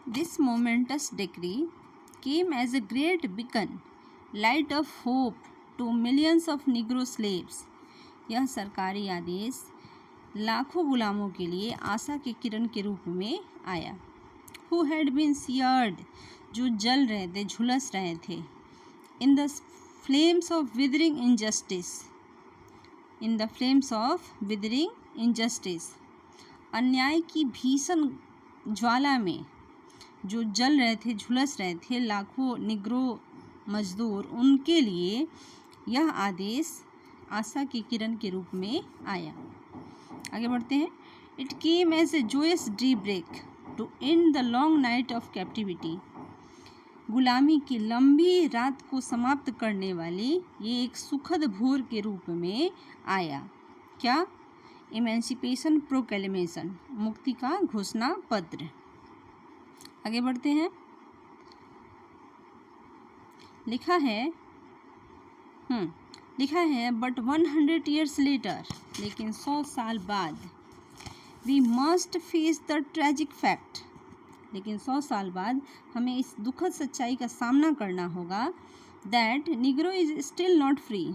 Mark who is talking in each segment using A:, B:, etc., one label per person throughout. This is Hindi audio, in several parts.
A: This momentous decree came as a great beacon, light of hope to millions of Negro slaves. यह सरकारी आदेश लाखों गुलामों के लिए आशा के किरण के रूप में आया. Who had been seared, जो जल रहे थे, झुलस रहे थे. In the flames of withering injustice. In the flames of withering injustice. अन्याय की भीषण ज्वाला में जो जल रहे थे, झुलस रहे थे लाखों निग्रो मजदूर, उनके लिए यह आदेश आशा की किरण के रूप में आया. आगे बढ़ते हैं. It came as a joyous daybreak to end the long night of captivity. गुलामी की लंबी रात को समाप्त करने वाली ये एक सुखद भोर के रूप में आया. क्या? इमेंसिपेशन प्रोक्लेमेशन, मुक्ति का घोषणा पत्र. आगे बढ़ते हैं. लिखा है बट 100 years लेटर, लेकिन 100 साल बाद. We must face the tragic fact, लेकिन 100 साल बाद हमें इस दुखद सच्चाई का सामना करना होगा. That Negro is still not free,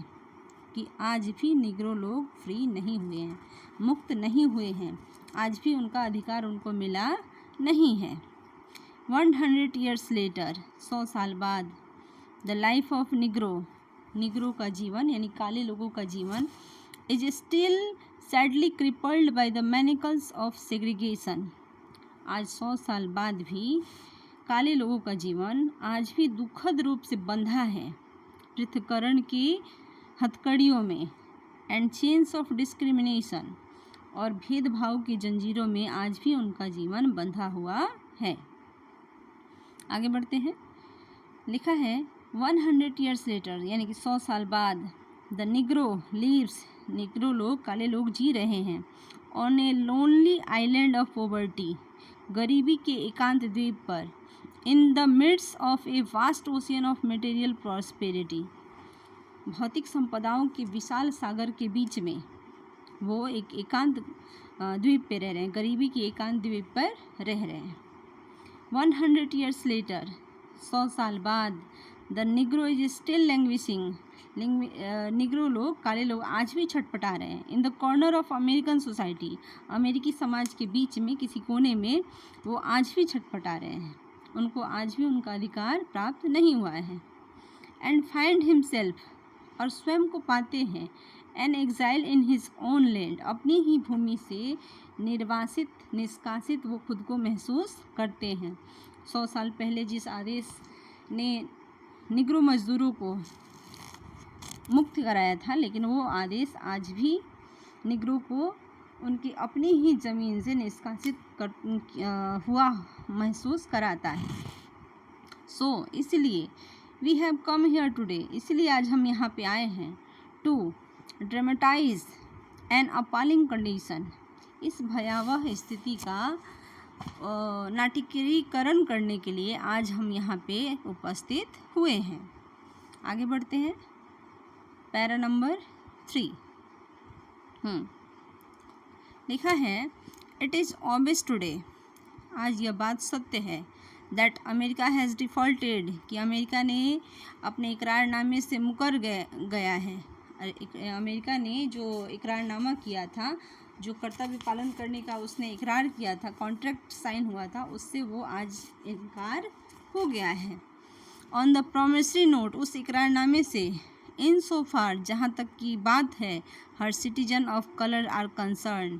A: कि आज भी निग्रो लोग फ्री नहीं हुए हैं, मुक्त नहीं हुए हैं. आज भी उनका अधिकार उनको मिला नहीं है. 100 years लेटर, 100 साल बाद. द लाइफ ऑफ निग्रो का जीवन यानी काले लोगों का जीवन is still sadly crippled by the manacles of segregation. आज 100 साल बाद भी काले लोगों का जीवन आज भी दुखद रूप से बंधा है पृथक्करण की हथकड़ियों में. एंड चेन्स ऑफ डिस्क्रिमिनेशन, और भेदभाव की जंजीरों में आज भी उनका जीवन बंधा हुआ है. आगे बढ़ते हैं. लिखा है 100 years लेटर, यानी कि 100 साल बाद. द निग्रो लीव्स, निग्रो लोग, काले लोग जी रहे हैं. On a lonely island of poverty, गरीबी के एकांत द्वीप पर. In the midst of a vast ocean of material prosperity, भौतिक संपदाओं के विशाल सागर के बीच में वो एक एकांत द्वीप पे रह रहे हैं, गरीबी की एकांत द्वीप पर रह रहे हैं. 100 years लेटर, 100 साल बाद. The Negro is still languishing, Negro लोग, काले लोग आज भी छटपटा रहे हैं. In the corner of American society, अमेरिकी समाज के बीच में किसी कोने में वो आज भी छटपटा रहे हैं, उनको आज भी उनका अधिकार प्राप्त नहीं हुआ है. एंड फाइंड हिमसेल्फ, और स्वयं को पाते हैं. An exile in his own land, अपनी ही भूमि से निर्वासित, निष्कासित वो खुद को महसूस करते हैं. 100 साल पहले जिस आदेश ने निग्रो मजदूरों को मुक्त कराया था, लेकिन वो आदेश आज भी निग्रो को उनकी अपनी ही ज़मीन से निष्कासित हुआ महसूस कराता है. इसलिए we have come here today, इसलिए आज हम यहाँ पे आए हैं. To dramatize an appalling condition, इस भयावह स्थिति का नाट्यीकरण करने के लिए आज हम यहाँ पे उपस्थित हुए हैं. आगे बढ़ते हैं. Para number 3. लिखा है इट इज़ ऑब्वियस टुडे, आज यह बात सत्य है. दैट अमेरिका हैज़ डिफ़ॉल्टेड, कि अमेरिका ने अपने इकरारनामे से मुकर गया है. अमेरिका ने जो इकरारनामा किया था, जो कर्तव्य पालन करने का उसने इकरार किया था, कॉन्ट्रैक्ट साइन हुआ था, उससे वो आज इनकार हो गया है. ऑन द प्रोमिसरी नोट, उस इकरारनामे से. इन सो फार, जहाँ तक की बात है. हर citizen of colour are concern,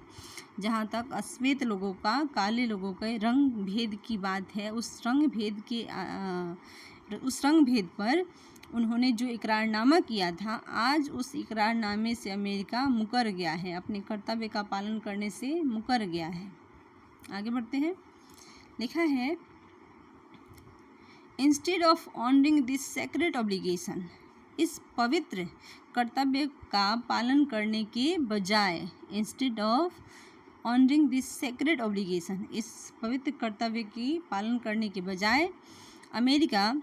A: जहाँ तक अश्वेत लोगों का, काले लोगों के रंग भेद की बात है, उस रंग भेद पर उन्होंने जो इकरारनामा किया था, आज उस इकरारनामे से अमेरिका मुकर गया है, अपने कर्तव्य का पालन करने से मुकर गया है. आगे बढ़ते हैं. लिखा है instead of honouring this sacred obligation, इस पवित्र कर्तव्य का पालन करने के बजाय. Instead of honouring this sacred obligation, इस पवित्र कर्तव्य की पालन करने के बजाय America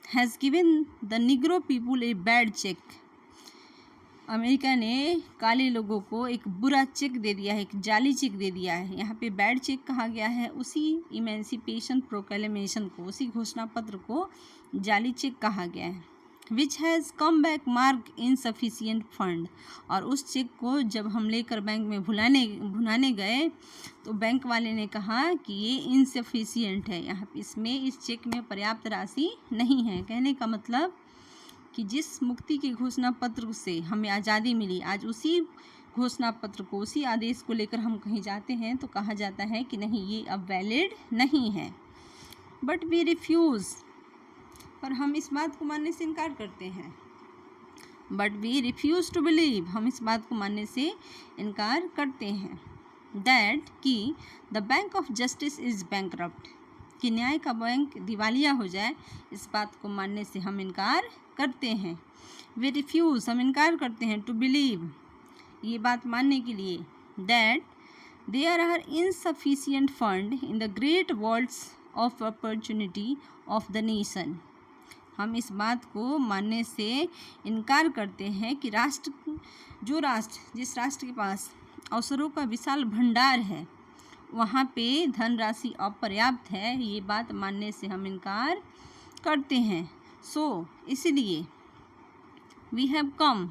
A: has given the Negro people a bad check. America ने काले लोगों को एक बुरा चेक दे दिया है, एक जाली चेक दे दिया है। यहाँ पे बैड चेक कहा गया है उसी इमेंसिपेशन प्रोक्लेमेशन को, उसी घोषणा पत्र को जाली चेक कहा गया है। Which has come back mark insufficient fund, और उस चेक को जब हम लेकर बैंक में भुनाने गए तो बैंक वाले ने कहा कि ये इनसफिशियंट है, यहाँ इसमें इस चेक में पर्याप्त राशि नहीं है। कहने का मतलब कि जिस मुक्ति के घोषणा पत्र से हमें आज़ादी मिली, आज उसी घोषणा पत्र को, उसी आदेश को लेकर हम कहीं जाते हैं तो कहा जाता है कि नहीं, ये अब वैलिड नहीं है। बट वी रिफ्यूज़, पर हम इस बात को मानने से इनकार करते हैं। But we refuse to believe, हम इस बात को मानने से इनकार करते हैं। दैट कि the bank of justice is bankrupt, कि न्याय का बैंक दिवालिया हो जाए, इस बात को मानने से हम इनकार करते हैं। वे रिफ्यूज़, हम इनकार करते हैं, टू बिलीव, ये बात मानने के लिए, that there are insufficient fund in the great vaults of opportunity of the nation. हम इस बात को मानने से इनकार करते हैं कि जिस राष्ट्र के पास अवसरों का विशाल भंडार है, वहाँ पे धनराशि अपर्याप्त है, ये बात मानने से हम इनकार करते हैं। सो इसलिए वी हैव कम,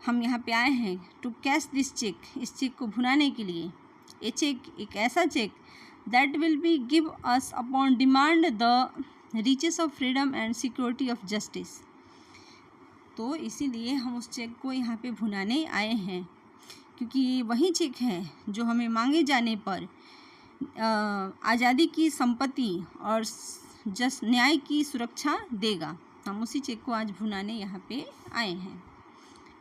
A: हम यहाँ पे आए हैं, टू कैश दिस चेक, इस चेक को भुनाने के लिए। ये चेक एक ऐसा cheque that will be give us upon demand the riches of freedom and security of justice. तो इसीलिए हम उस चेक को यहाँ पे भुनाने आए हैं, क्योंकि ये वही चेक है जो हमें मांगे जाने पर आज़ादी की संपत्ति और न्याय की सुरक्षा देगा। हम उसी चेक को आज भुनाने यहाँ पे आए हैं।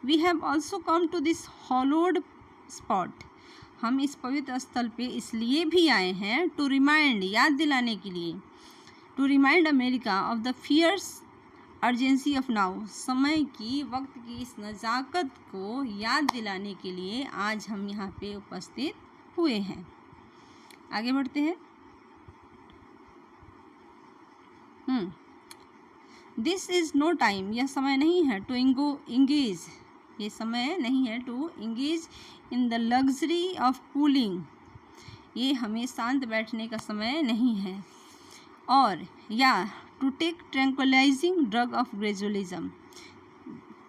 A: We have also come to this hallowed spot, हम इस पवित्र स्थल पे इसलिए भी आए हैं, टू रिमाइंड, याद दिलाने के लिए, to remind America of the fierce urgency of now, समय की, वक्त की इस नज़ाकत को याद दिलाने के लिए आज हम यहाँ पे उपस्थित हुए हैं। आगे बढ़ते हैं। दिस इज़ नो टाइम, यह समय नहीं है, टू इंगेज, ये समय नहीं है, to engage in the luxury of cooling, ये हमें शांत बैठने का समय नहीं है, और या to take ट्रैंक्विलाइजिंग drug of gradualism,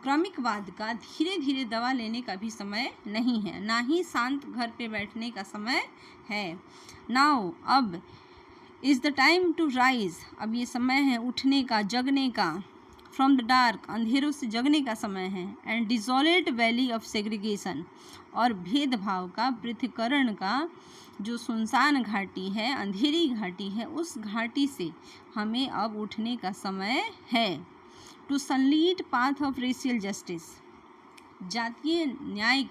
A: क्रमिकवाद का धीरे धीरे दवा लेने का भी समय नहीं है, ना ही शांत घर पे बैठने का समय है। नाउ, अब, is the time to rise, अब ये समय है उठने का, जगने का, फ्रॉम द डार्क, अंधेरों से जगने का समय है, एंड डिजोलेट वैली ऑफ सेग्रीगेशन, और भेदभाव का, पृथक्करण का जो सुनसान घाटी है, अंधेरी घाटी है, उस घाटी से हमें अब उठने का समय है। To sunlit path of racial justice, जातीय न्याय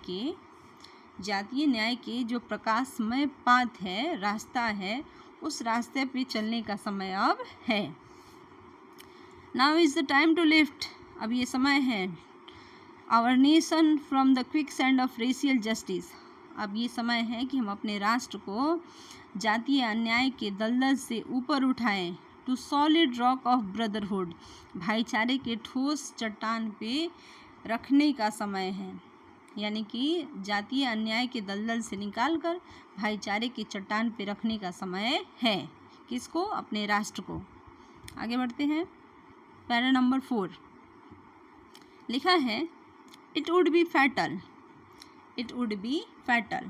A: के जो प्रकाशमय पाथ है, रास्ता है, उस रास्ते पे चलने का समय अब है। Now is the time to lift, अब ये समय है, our nation from the quicksand of racial justice, अब ये समय है कि हम अपने राष्ट्र को जातीय अन्याय के दलदल से ऊपर उठाएं। To solid rock of brotherhood, भाईचारे के ठोस चट्टान पे रखने का समय है, यानी कि जातीय अन्याय के दलदल से निकालकर भाईचारे की चट्टान पे रखने का समय है। किसको? अपने राष्ट्र को। आगे बढ़ते हैं। पैरा नंबर 4 लिखा है, it would be fatal, it would be fatal,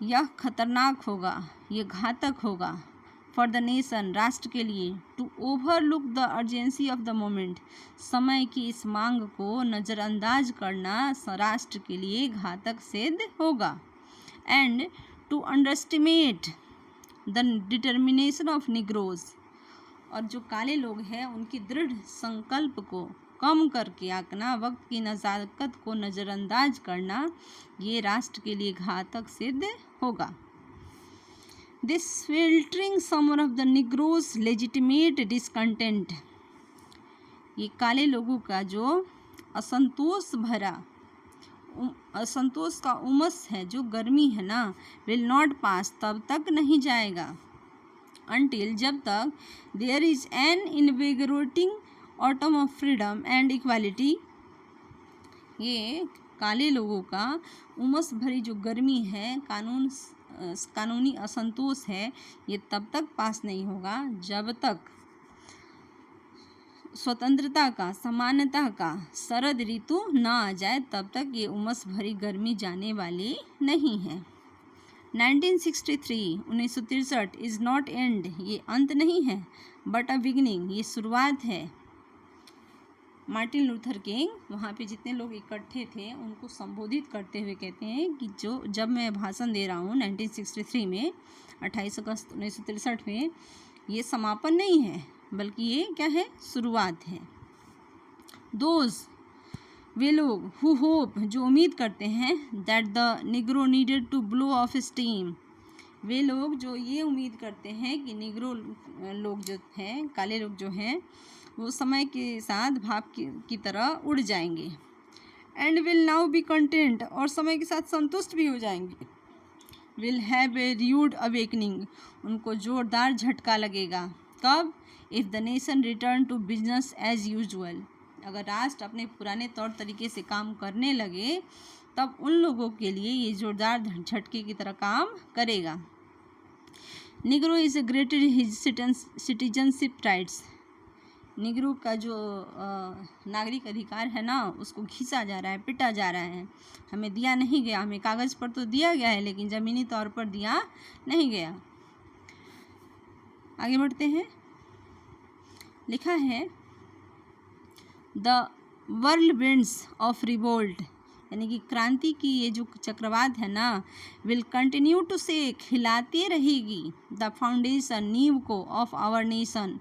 A: यह खतरनाक होगा, यह घातक होगा, फॉर द नेशन, राष्ट्र के लिए, to overlook the urgency of the moment, समय की इस मांग को नज़रअंदाज करना राष्ट्र के लिए घातक सिद्ध होगा, and to underestimate the determination of Negroes, और जो काले लोग हैं उनकी दृढ़ संकल्प को कम करके आंकना, वक्त की नज़ाकत को नज़रअंदाज करना, ये राष्ट्र के लिए घातक सिद्ध होगा। This filtering summer of the Negroes legitimate discontent, ये काले लोगों का जो असंतोष का उमस है, जो गर्मी है ना, विल नॉट पास, तब तक नहीं जाएगा, अनटिल, जब तक, there is an invigorating autumn of freedom and equality, ये काले लोगों का उमस भरी जो गर्मी है, कानूनी असंतोष है, ये तब तक पास नहीं होगा जब तक स्वतंत्रता का, समानता का शरद ऋतु ना आ जाए, तब तक ये उमस भरी गर्मी जाने वाली नहीं है। 1963 इज़ नॉट एंड, ये अंत नहीं है, बट अ बिगिनिंग, ये शुरुआत है। मार्टिन लूथर किंग वहाँ पे जितने लोग इकट्ठे थे उनको संबोधित करते हुए कहते हैं कि जब मैं भाषण दे रहा हूँ 1963 में, 28 अगस्त 1963 में, ये समापन नहीं है, बल्कि ये क्या है, शुरुआत है। दोज, वे लोग, हु होप, जो उम्मीद करते हैं, that the Negro needed to blow off steam, वे लोग जो ये उम्मीद करते हैं कि निग्रो लोग जो हैं, काले लोग जो हैं, वो समय के साथ भाप की तरह उड़ जाएंगे। And will now be content, और समय के साथ संतुष्ट भी हो जाएंगे। Will have a rude awakening, उनको जोरदार झटका लगेगा। कब? If the nation return to business as usual, अगर राष्ट्र अपने पुराने तौर तरीके से काम करने लगे, तब उन लोगों के लिए ये जोरदार झटके की तरह काम करेगा। Negro is a greater his citizenship rights, Negro का जो नागरिक अधिकार है ना, उसको घिसा जा रहा है, पिटा जा रहा है। हमें दिया नहीं गया, हमें कागज़ पर तो दिया गया है, लेकिन ज़मीनी तौर पर दिया नहीं गया। आगे बढ़ते हैं। लिखा है द व्हर्लविंड्स ऑफ रिवोल्ट, यानी कि क्रांति की ये जो चक्रवात है ना, विल कंटिन्यू टू शेक, हिलाती रहेगी, द फाउंडेशन, नींव को, ऑफ आवर नेशन,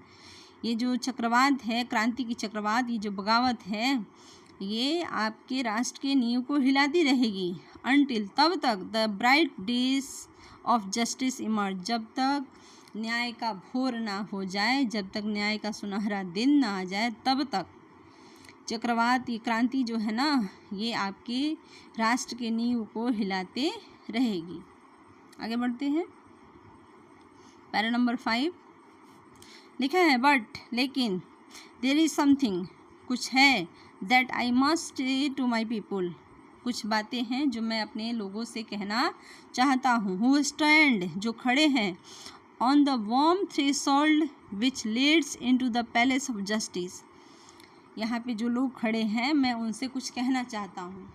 A: ये जो चक्रवात है, क्रांति की चक्रवात, ये जो बगावत है, ये आपके राष्ट्र के नींव को हिलाती रहेगी। अनटिल, तब तक, the bright days of justice emerge, जब तक न्याय का भोर ना हो जाए, जब तक न्याय का सुनहरा दिन ना आ जाए, तब तक चक्रवात, ये क्रांति जो है ना, ये आपके राष्ट्र के नींव को हिलाते रहेगी। आगे बढ़ते हैं। पैरा नंबर 5 लिखा है, बट, लेकिन, देयर इज़ समथिंग, कुछ है, that I must say to my people, कुछ बातें हैं जो मैं अपने लोगों से कहना चाहता हूँ। हु स्टैंड, जो खड़े हैं, on the warm threshold which leads into the palace of justice, यहाँ पे जो लोग खड़े हैं, मैं उनसे कुछ कहना चाहता हूँ।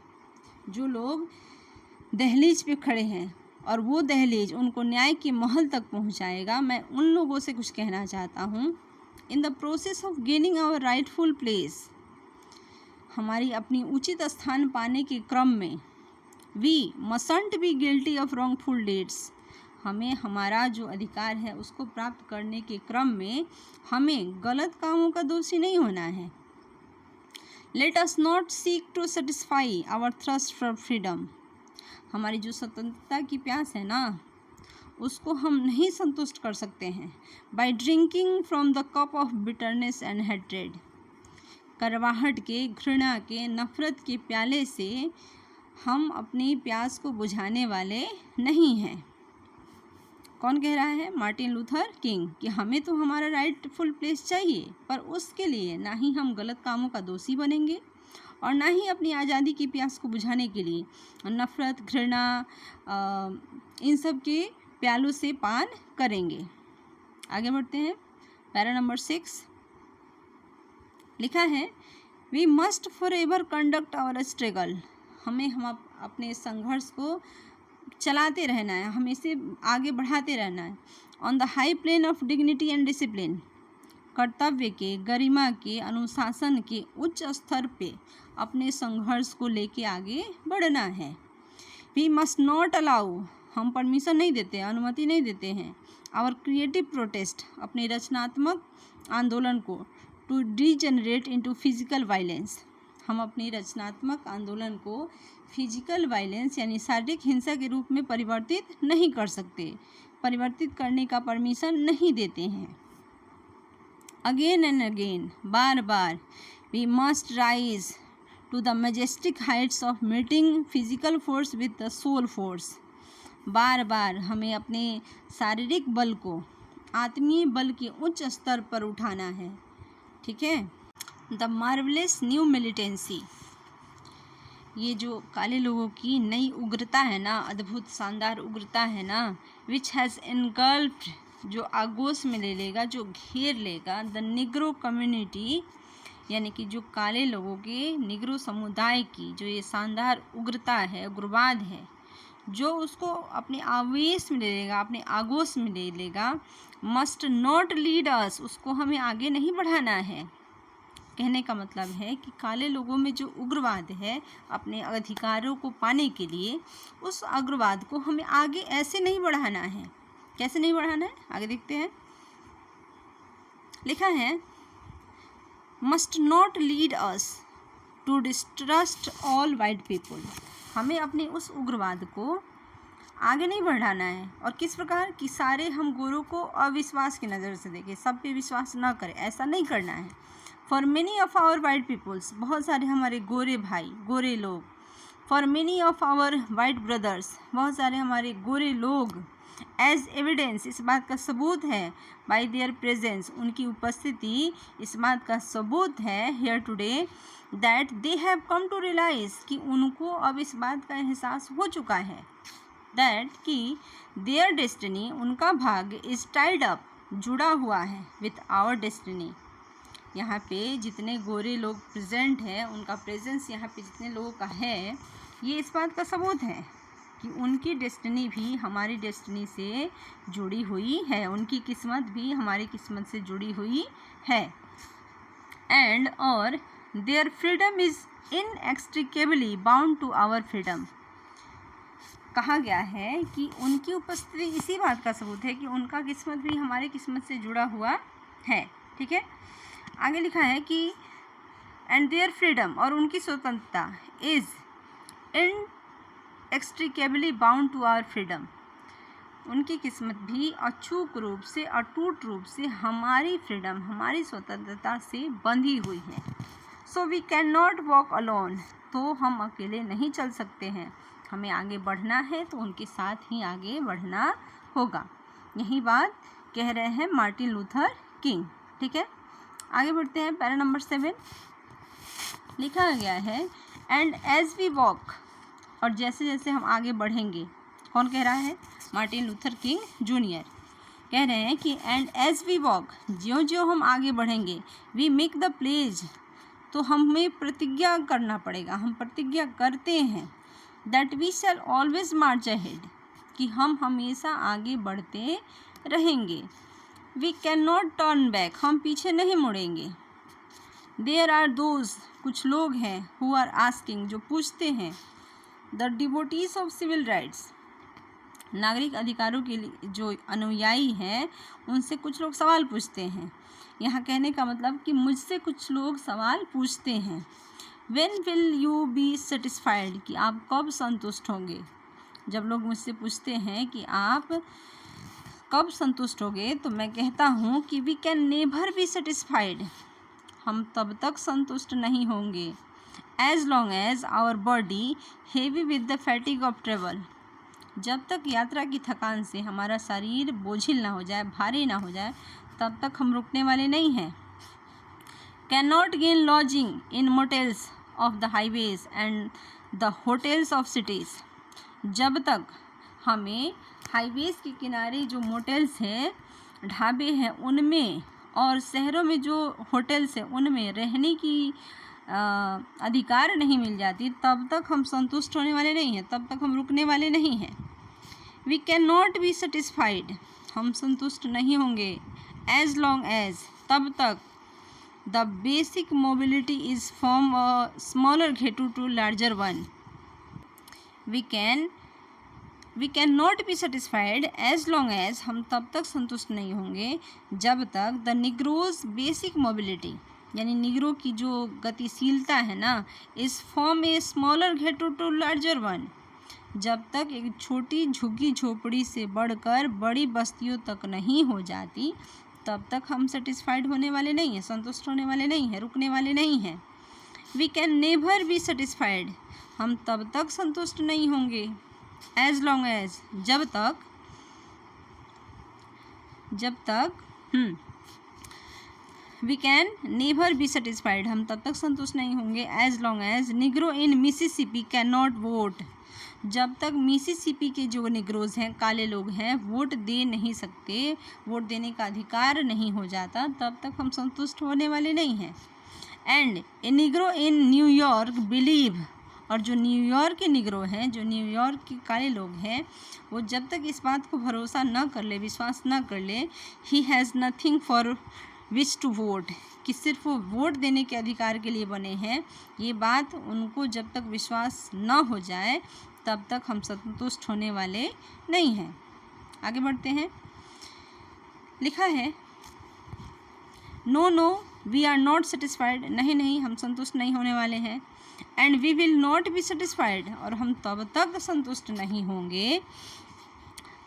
A: जो लोग दहलीज पे खड़े हैं और वो दहलीज उनको न्याय के महल तक पहुँचाएगा, मैं उन लोगों से कुछ कहना चाहता हूँ। In the process of gaining our rightful place, हमारी अपनी उचित स्थान पाने के क्रम में, we must be guilty of wrongful deeds, हमें हमारा जो अधिकार है उसको प्राप्त करने के क्रम में हमें गलत कामों का दोषी नहीं होना है। Let us not seek to satisfy our thirst for freedom, हमारी जो स्वतंत्रता की प्यास है ना, उसको हम नहीं संतुष्ट कर सकते हैं। By drinking from the cup of bitterness and hatred, करवाहट के, घृणा के, नफरत के प्याले से हम अपनी प्यास को बुझाने वाले नहीं हैं। कौन कह रहा है? मार्टिन लूथर किंग, कि हमें तो हमारा राइटफुल प्लेस चाहिए, पर उसके लिए ना ही हम गलत कामों का दोषी बनेंगे और ना ही अपनी आज़ादी की प्यास को बुझाने के लिए नफ़रत, घृणा, इन सब के प्यालों से पान करेंगे। आगे बढ़ते हैं। पैरा नंबर 6 लिखा है, we must forever conduct our struggle, हमें हम अपने संघर्ष को चलाते रहना है, हमें इसे आगे बढ़ाते रहना है। On the high plane of dignity and discipline, कर्तव्य के, गरिमा के, अनुशासन के उच्च स्तर पे अपने संघर्ष को लेके आगे बढ़ना है। वी मस्ट नॉट अलाउ, हम परमिशन नहीं देते, अनुमति नहीं देते हैं, आवर क्रिएटिव प्रोटेस्ट, अपने रचनात्मक आंदोलन को, to degenerate into physical violence, हम अपनी रचनात्मक आंदोलन को फिजिकल वायलेंस यानी शारीरिक हिंसा के रूप में परिवर्तित नहीं कर सकते, परिवर्तित करने का परमिशन नहीं देते हैं। अगेन एंड अगेन, बार बार, we must rise to the majestic heights of meeting physical force with the soul force, बार बार हमें अपने शारीरिक बल को आत्मीय बल के उच्च स्तर पर उठाना है। ठीक है। द मार्वलेस न्यू मिलिटेंसी, ये जो काले लोगों की नई उग्रता है ना, अद्भुत शानदार उग्रता है ना, विच हैज़ एनगल्फ्ड, जो आगोश में ले लेगा, जो घेर लेगा द निग्रो कम्युनिटी, यानी कि जो काले लोगों के निग्रो समुदाय की जो ये शानदार उग्रता है, उग्रवाद है, जो उसको अपने आवेश में ले लेगा, अपने आगोश में ले लेगा, मस्ट नॉट लीड अस, उसको हमें आगे नहीं बढ़ाना है। कहने का मतलब है कि काले लोगों में जो उग्रवाद है, अपने अधिकारों को पाने के लिए, उस उग्रवाद को हमें आगे ऐसे नहीं बढ़ाना है। कैसे नहीं बढ़ाना है, आगे देखते हैं। लिखा है must not lead us to distrust all white people, हमें अपने उस उग्रवाद को आगे नहीं बढ़ाना है। और किस प्रकार कि सारे हम गोरों को अविश्वास की नज़र से देखें, सब पे विश्वास ना करें, ऐसा नहीं करना है। For many of our white peoples, बहुत सारे हमारे गोरे भाई, गोरे लोग। For many of our white brothers, बहुत सारे हमारे गोरे लोग। एज एविडेंस, इस बात का सबूत है। बाई देयर प्रेजेंस, उनकी उपस्थिति इस बात का सबूत है। Here today that they have come to realise, कि उनको अब इस बात का एहसास हो चुका है। दैट कि देयर डेस्टिनी, उनका भाग्य, इज टाइड अप, जुड़ा हुआ है, विथ आवर डेस्टिनी। यहाँ पे जितने गोरे लोग प्रेजेंट हैं, उनका प्रेजेंस यहाँ पे जितने लोगों का है, ये इस बात का सबूत है कि उनकी डेस्टिनी भी हमारी डेस्टिनी से जुड़ी हुई है, उनकी किस्मत भी हमारी किस्मत से जुड़ी हुई है। एंड और their freedom is inextricably bound to our freedom, कहा गया है कि उनकी उपस्थिति इसी बात का सबूत है कि उनका किस्मत भी हमारी किस्मत से जुड़ा हुआ है। ठीक है, आगे लिखा है कि एंड देयर फ्रीडम, और उनकी स्वतंत्रता, is inextricably bound to our freedom, उनकी किस्मत भी अचूक रूप से, अटूट रूप से हमारी फ्रीडम, हमारी स्वतंत्रता से बंधी हुई है। So we can not walk alone, तो हम अकेले नहीं चल सकते हैं, हमें आगे बढ़ना है तो उनके साथ ही आगे बढ़ना होगा। यही बात कह रहे हैं मार्टिन लूथर किंग। ठीक है, आगे बढ़ते हैं। पैरा नंबर 7 लिखा गया है एंड एज वी वॉक, और जैसे जैसे हम आगे बढ़ेंगे, कौन कह रहा है, मार्टिन लूथर किंग जूनियर कह रहे हैं कि एंड एज वी वॉक, ज्यों ज्यों हम आगे बढ़ेंगे, वी मेक द प्लेज, तो हमें प्रतिज्ञा करना पड़ेगा, हम प्रतिज्ञा करते हैं, that we shall always march ahead, कि हम हमेशा आगे बढ़ते रहेंगे। We can not turn back, हम पीछे नहीं मुड़ेंगे। देयर आर दोज, कुछ लोग हैं, हु आर आस्किंग, जो पूछते हैं, the devotees of civil rights, नागरिक अधिकारों के लिए जो अनुयायी हैं, उनसे कुछ लोग सवाल पूछते हैं। यहाँ कहने का मतलब कि मुझसे कुछ लोग सवाल पूछते हैं। When will you be satisfied, कि आप कब संतुष्ट होंगे। जब लोग मुझसे पूछते हैं कि आप कब संतुष्ट होगे, तो मैं कहता हूँ कि we can never be satisfied, हम तब तक संतुष्ट नहीं होंगे। As long as our body heavy with the fatigue of travel, जब तक यात्रा की थकान से हमारा शरीर बोझिल ना हो जाए, भारी ना हो जाए, तब तक हम रुकने वाले नहीं हैं। Can not gain lodging in motels of the highways and the hotels of cities, जब तक हमें हाईवेज के किनारे जो मोटेल्स हैं, ढाबे हैं, उनमें, और शहरों में जो होटल्स हैं, उनमें रहने की अधिकार नहीं मिल जाती, तब तक हम संतुष्ट होने वाले नहीं हैं, तब तक हम रुकने वाले नहीं हैं। We can not be satisfied, हम संतुष्ट नहीं होंगे। एज लॉन्ग एज, तब तक the basic mobility is from a smaller ghetto to larger one. We can not be satisfied as long as, हम तब तक संतुष्ट नहीं होंगे जब तक द निग्रोज बेसिक मोबिलिटी, यानी निग्रो की जो गतिशीलता है ना, इस from a smaller ghetto to larger one, जब तक एक छोटी झुग्गी झोपड़ी से बढ़कर बड़ी बस्तियों तक नहीं हो जाती, तब तक हम सेटिस्फाइड होने वाले नहीं हैं, संतुष्ट होने वाले नहीं हैं, रुकने वाले नहीं हैं। We can never be satisfied, हम तब तक संतुष्ट नहीं होंगे। एज लॉन्ग एज, जब तक we can never be satisfied, हम तब तक संतुष्ट नहीं होंगे as long as Negro in Mississippi can not vote, जब तक मिसिसिपी के जो निग्रोज हैं, काले लोग हैं, वोट दे नहीं सकते, वोट देने का अधिकार नहीं हो जाता, तब तक हम संतुष्ट होने वाले नहीं हैं। And A Negro in New York believe, और जो न्यूयॉर्क के निग्रो हैं, जो न्यूयॉर्क के काले लोग हैं, वो जब तक इस बात को भरोसा न कर ले, विश्वास न कर ले, he has nothing for which to vote, कि सिर्फ वो वोट देने के अधिकार के लिए बने हैं, ये बात उनको जब तक विश्वास न हो जाए तब तक हम संतुष्ट होने वाले नहीं हैं। आगे बढ़ते हैं। लिखा है no no we are not satisfied, नहीं नहीं हम संतुष्ट नहीं होने वाले हैं। And we will not be satisfied, और हम तब तक संतुष्ट नहीं होंगे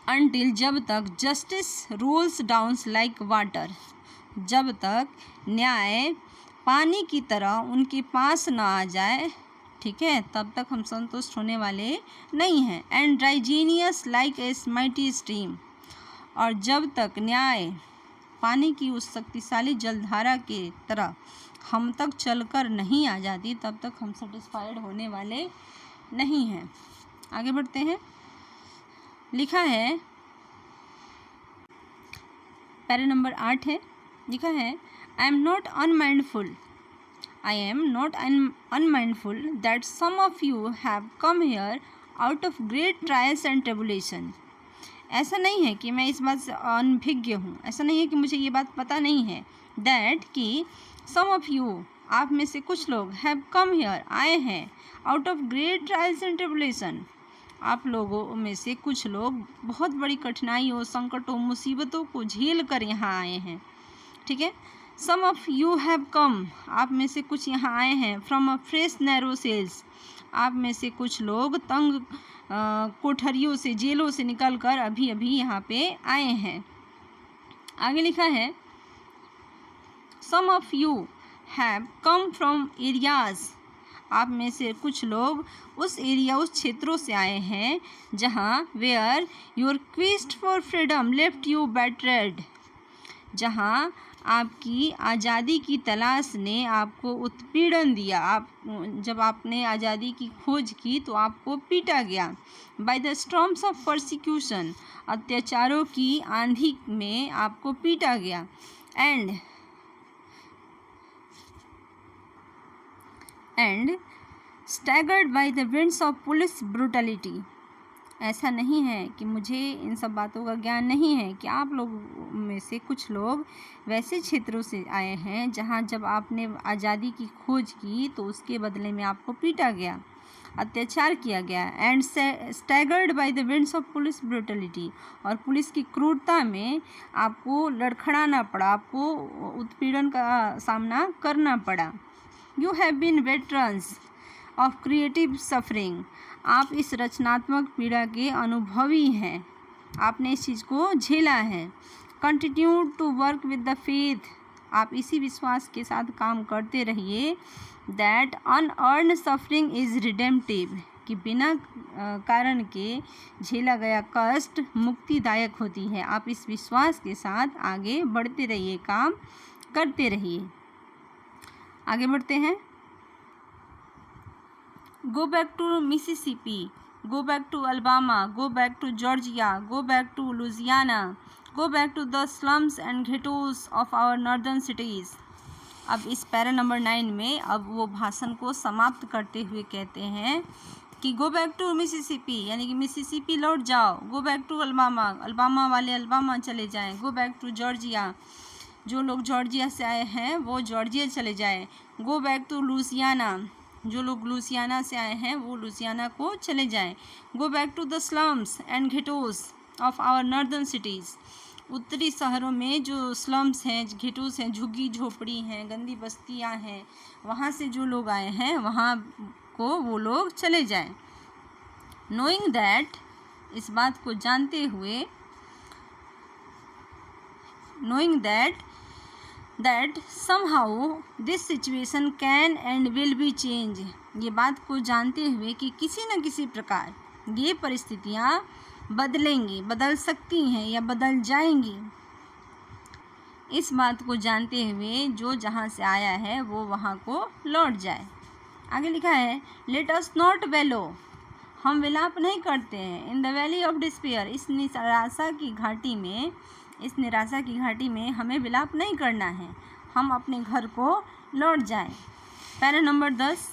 A: अनटिल, जब तक justice rolls downs like water, जब तक न्याय पानी की तरह उनके पास ना आ जाए, ठीक है, तब तक हम संतुष्ट होने वाले नहीं हैं। And righteousness like a mighty stream, और जब तक न्याय पानी की उस शक्तिशाली जलधारा के तरह हम तक चलकर नहीं आ जाती, तब तक हम सेटिस्फाइड होने वाले नहीं हैं। आगे बढ़ते हैं। लिखा है पैरा नंबर 8 है, लिखा है I am not unmindful, I am not unmindful that some of you have come here out of great trials and tribulation. ऐसा नहीं है कि मैं इस बात से अनभिज्ञ हूँ, ऐसा नहीं है कि मुझे ये बात पता नहीं है। That कि some of you, आप में से कुछ लोग, have come here, आए हैं, out of great trials and tribulation, आप लोगों में से कुछ लोग बहुत बड़ी कठिनाइयों, संकटों, मुसीबतों को झेल कर यहाँ आए हैं, ठीक है। Some of you have come, आप में से कुछ यहाँ आए हैं, from a fresh narrow cells, आप में से कुछ लोग तंग कोठरियों से, जेलों से निकलकर अभी अभी यहाँ पे आए हैं। आगे लिखा है Some of you have come from areas, आप में से कुछ लोग उस एरिया, उस क्षेत्रों से आए हैं जहाँ where your quest for freedom left you battered, जहाँ आपकी आज़ादी की तलाश ने आपको उत्पीड़न दिया, आप जब आपने आज़ादी की खोज की तो आपको पीटा गया। By the storms of persecution, अत्याचारों की आंधी में आपको पीटा गया। And staggered by the winds of police brutality, ऐसा नहीं है कि मुझे इन सब बातों का ज्ञान नहीं है कि आप लोग में से कुछ लोग वैसे क्षेत्रों से आए हैं जहां जब आपने आज़ादी की खोज की तो उसके बदले में आपको पीटा गया, अत्याचार किया गया। And staggered by the winds of police brutality, और पुलिस की क्रूरता में आपको लड़खड़ाना पड़ा, आपको उत्पीड़न का सामना करना पड़ा। You have been veterans of creative suffering, आप इस रचनात्मक पीड़ा के अनुभवी हैं, आपने इस चीज़ को झेला है। Continue to work with the faith, आप इसी विश्वास के साथ काम करते रहिए। That unearned suffering is redemptive, कि बिना कारण के झेला गया कष्ट मुक्तिदायक होती है। आप इस विश्वास के साथ आगे बढ़ते रहिए, काम करते रहिए। आगे बढ़ते हैं। Go back to Mississippi, go back to Alabama, go back to Georgia, go back to Louisiana, go back to the slums and ghettos of our northern cities. अब इस पैरा नंबर 9 में अब वो भाषण को समाप्त करते हुए कहते हैं कि गो बैक टू मिसिसिपी, यानी कि मिसिसिपी लौट जाओ। Go back to Alabama, Alabama वाले अल्बामा चले जाएं। गो बैक टू जॉर्जिया, जो लोग जॉर्जिया से आए हैं वो जॉर्जिया चले जाएं। गो बैक टू लुसियाना, जो लोग लुसियाना से आए हैं वो लुसियाना को चले जाएं। Go back to the slums and ghettos of our northern cities, उत्तरी शहरों में जो स्लम्स हैं, घेटोस हैं, झुग्गी झोपड़ी हैं, गंदी बस्तियां हैं, वहाँ से जो लोग आए हैं वहाँ को वो लोग चले जाएं। नोइंग दैट, इस बात को जानते हुए, knowing that somehow this situation can and will be change, ये बात को जानते हुए कि किसी न किसी प्रकार ये परिस्थितियाँ बदलेंगी, बदल सकती हैं या बदल जाएंगी। इस बात को जानते हुए जो जहाँ से आया है वो वहाँ को लौट जाए। आगे लिखा है लेट अस नॉट वेलो, हम विलाप नहीं करते हैं। In the valley of despair, इस निराशा की घाटी में हमें विलाप नहीं करना है, हम अपने घर को लौट जाएं। Para number 10,